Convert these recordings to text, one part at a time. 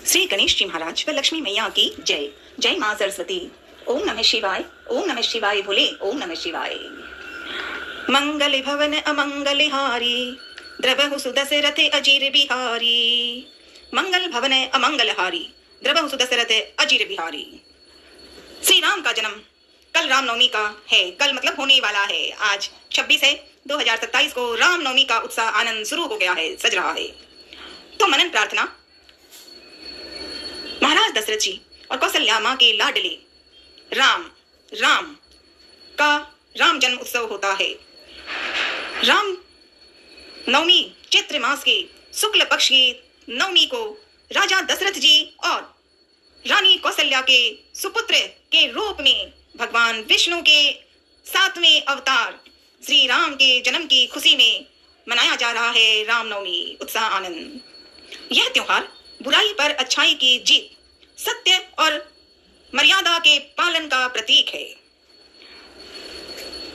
श्री गणेश जी महाराज व लक्ष्मी मैया की जय। जय माँ सरस्वती। ओम नमः शिवाय। ओम नमः शिवाय भोले। ओम नमः शिवाय। मंगल भवन अमंगल हारी, द्रवहु सुदशरथ अजीर बिहारी। मंगल भवन अमंगल हारी, द्रवहु सुदशरथ अजीर बिहारी। श्री राम का जन्म कल रामनवमी का है। कल मतलब होने वाला है। आज 26 है 2027 को रामनवमी का उत्साह आनंद शुरू हो गया है, सज रहा है। तो मनन प्रार्थना। महाराज दशरथ जी और कौशल्या माँ के लाडले राम का राम जन्म उत्सव होता है। राम नवमी चैत्र मास के शुक्ल पक्ष की नवमी को राजा दशरथ जी और रानी कौशल्या के सुपुत्र के रूप में भगवान विष्णु के 7वें अवतार श्री राम के जन्म की खुशी में मनाया जा रहा है रामनवमी उत्साह आनंद। यह त्योहार बुराई पर अच्छाई की जीत, सत्य और मर्यादा के पालन का प्रतीक है।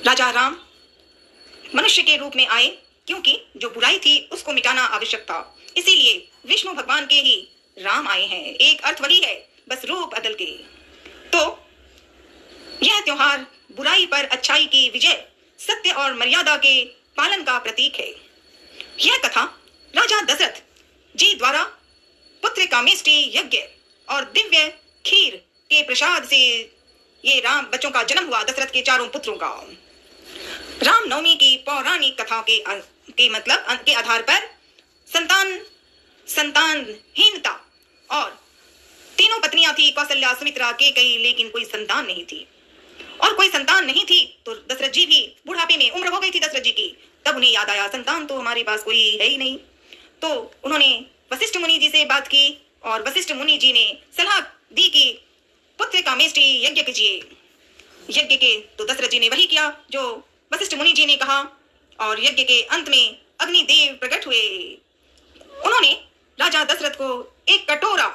राजा राम मनुष्य के रूप में आए क्योंकि जो बुराई थी उसको मिटाना आवश्यक था, इसीलिए विष्णु भगवान के ही राम आए हैं। एक अर्थ वही है, बस रूप बदल के। तो यह त्योहार बुराई पर अच्छाई की विजय, सत्य और मर्यादा के पालन का प्रतीक है। यह कथा राजा दशरथ जी द्वारा पुत्र कामेष्टि यज्ञ और दिव्य खीर के प्रसाद से ये राम बच्चों का जन्म हुआ, दशरथ के चारों पुत्रों का। रामनवमी की पौराणिक कथा के मतलब के आधार पर संतानहीनता और तीनों पत्नियां थी, कौशल्या, सुमित्रा, केकई, लेकिन कोई संतान नहीं थी। और कोई संतान नहीं थी तो दशरथ जी भी बुढ़ापे में, उम्र हो गई थी दशरथ जी की, तब उन्हें याद आया संतान तो हमारे पास कोई है ही नहीं। तो उन्होंने वशिष्ठ मुनि जी से बात की और वशिष्ठ मुनि जी ने सलाह दी कि पुत्र कामेष्टि यज्ञ कीजिए। यज्ञ के तो दशरथ जी ने वही किया जो वशिष्ठ मुनि जी ने कहा और यज्ञ के अंत में अग्निदेव प्रकट हुए। उन्होंने राजा दशरथ को एक कटोरा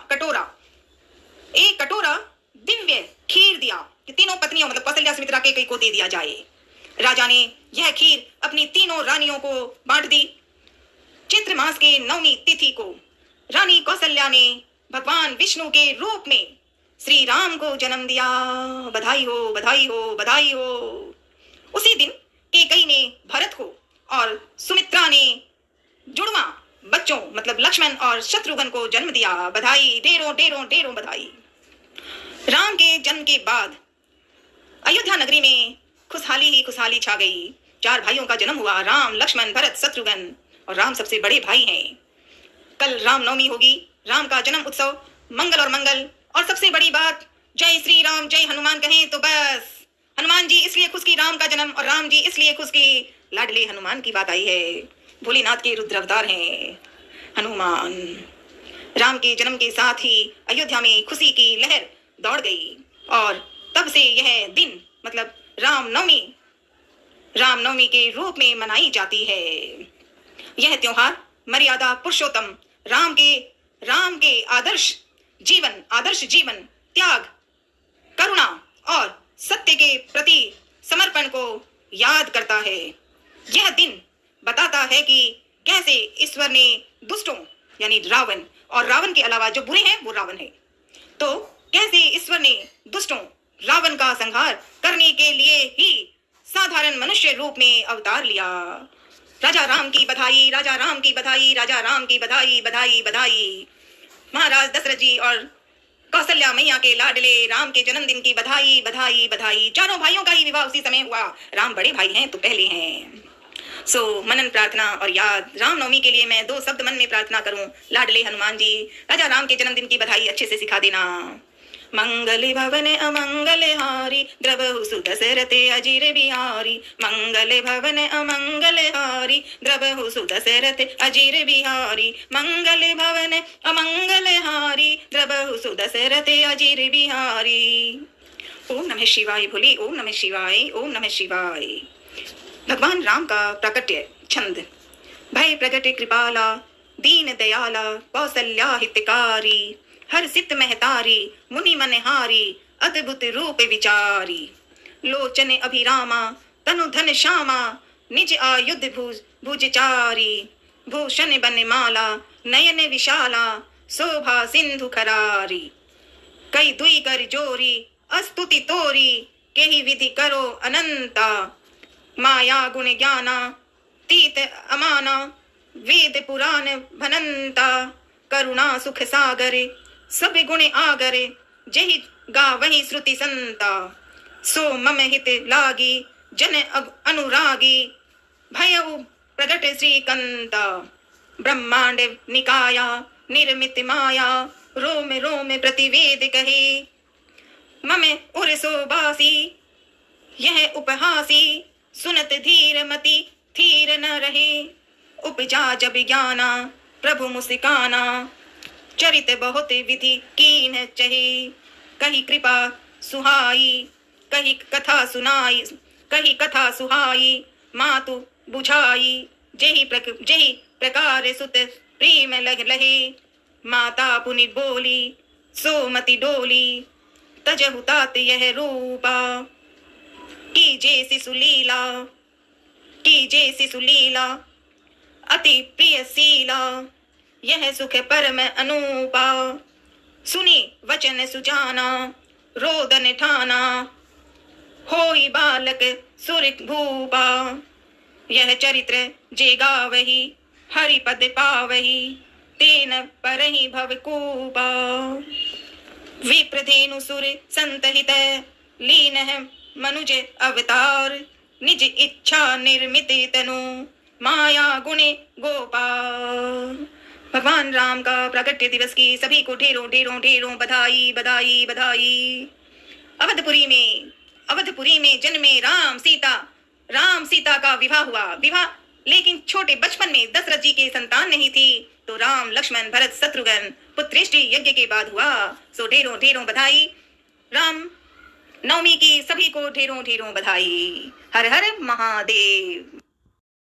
दिव्य खीर दिया कि तीनों पत्नियों मतलब कौशल्या, सुमित्रा, केकई को दे दिया जाए। राजा ने यह खीर अपनी तीनों रानियों को बांट दी। चैत्र मास के नवमी तिथि को रानी कौशल्या ने भगवान विष्णु के रूप में श्री राम को जन्म दिया। बधाई हो, बधाई हो, बधाई हो। उसी दिन केकई ने भरत को और सुमित्रा ने जुड़वा बच्चों मतलब लक्ष्मण और शत्रुघ्न को जन्म दिया। बधाई, ढेरों ढेरों ढेरों बधाई। राम के जन्म के बाद अयोध्या नगरी में खुशहाली ही खुशहाली छा गई। 4 भाइयों का जन्म हुआ, राम, लक्ष्मण, भरत, शत्रुघ्न, और राम सबसे बड़े भाई हैं। कल रामनवमी होगी, राम का जन्म उत्सव, मंगल और मंगल। और सबसे बड़ी बात, जय श्री राम जय हनुमान कहें तो बस हनुमान जी इसलिए खुश की राम का जन्म, और राम जी इसलिए खुश की लाडले हनुमान की बात आई है। भोलेनाथ के रुद्र अवतार हैं हनुमान। राम के जन्म के साथ ही अयोध्या में खुशी की लहर दौड़ गई और तब से यह दिन मतलब रामनवमी के रूप में मनाई जाती है। यह त्योहार मर्यादा पुरुषोत्तम राम के आदर्श जीवन, त्याग, करुणा और सत्य के प्रति समर्पण को याद करता है। यह दिन बताता है कि कैसे ईश्वर ने दुष्टों यानी रावण, और रावण के अलावा जो बुरे हैं वो रावण है, तो कैसे ईश्वर ने दुष्टों रावण का संहार करने के लिए ही साधारण मनुष्य रूप में अवतार लिया। राजा राम की बधाई, राजा राम की बधाई, राजा राम की बधाई, बधाई, बधाई। महाराज दशरथ जी और कौशल्या मैया के लाडले राम के जन्मदिन की बधाई, बधाई, बधाई। चारों भाइयों का ही विवाह उसी समय हुआ। राम बड़े भाई हैं तो पहले हैं। मनन प्रार्थना और याद। रामनवमी के लिए मैं 2 शब्द मन में प्रार्थना करूं। लाडले हनुमान जी, राजा राम के जन्मदिन की बधाई अच्छे से सिखा देना। मंगल भवन अमंगल हारी, द्रवहु सुदशरथ अजीर बिहारी। मंगल भवन अमंगल हारी, द्रवहु सुदशरथ अजीर बिहारी। मंगल भवन अमंगल हारी, द्रवहु सुदशरथ अजीर बिहारी। ओम नमः शिवाय भोले। ओम नमः शिवाय। ओम नमः शिवाय। भगवान राम का प्राकट्य छंद। भय प्रगट कृपाला, दीन दयाला, कौशल्या हितकारी। हर सित महतारी, मुनि मनहारी, अद्भुत रूप विचारी। लोचन अभिरामा, तनु धन श्यामा, निज आयुध भुजचारी। भूषण बनमाला, नयन विशाला, शोभा सिंधु खरारी। कई दुई कर जोरी अस्तुति तोरी, केही विधि करो अनंता। माया गुण ज्ञाना तीत अमाना, वेद पुराण भनंता। करुणा सुख सागरे सब गुण आगरे, जही गा वही श्रुति संता। सो मम हित लागी जन अनुरागी, भयउ प्रगट श्रीकंता। ब्रह्मांड निकाया निर्मित माया, रोम रोम प्रतिवेद कहे। मम उर सोबासी यह उपहासी, सुनत धीर मति थीर न रहे। उपजा जब ज्ञाना प्रभु मुस्काना, चरित बहुत विधि कीन चहे। कही कृपा सुहाई कही कथा सुनाई, कही कथा सुहाई मातु बुझाई। जही प्रकार सुत प्रेम लग लहे। माता पुनि बोली सोमति डोली, तजहु तात यह रूपा। कीजे शिशु लीला अति प्रिय शीला, यह सुख परम अनूपा। सुनी वचन सुजाना रोदन ठाना, होई बालक सुर भूपा। यह चरित्र जे गावही हरि पद पावही, तेन परहि भव कूपा। विप्रधेनु सुर संतहित लीन मनुज अवतार, निज इच्छा निर्मित तनु माया गुणे गोपाल। भगवान राम का प्राकट्य दिवस की सभी को ढेरों ढेरों ढेरों बधाई बधाई बधाई। अवधपुरी में जन्मे राम सीता का विवाह हुआ। लेकिन छोटे बचपन में दशरथ जी के संतान नहीं थी, तो राम लक्ष्मण भरत शत्रुघ्न पुत्रेष्टि यज्ञ के बाद हुआ। सो ढेरों ढेरों बधाई। राम नवमी की सभी को ढेरों ढेरों बधाई। हर हर महादेव।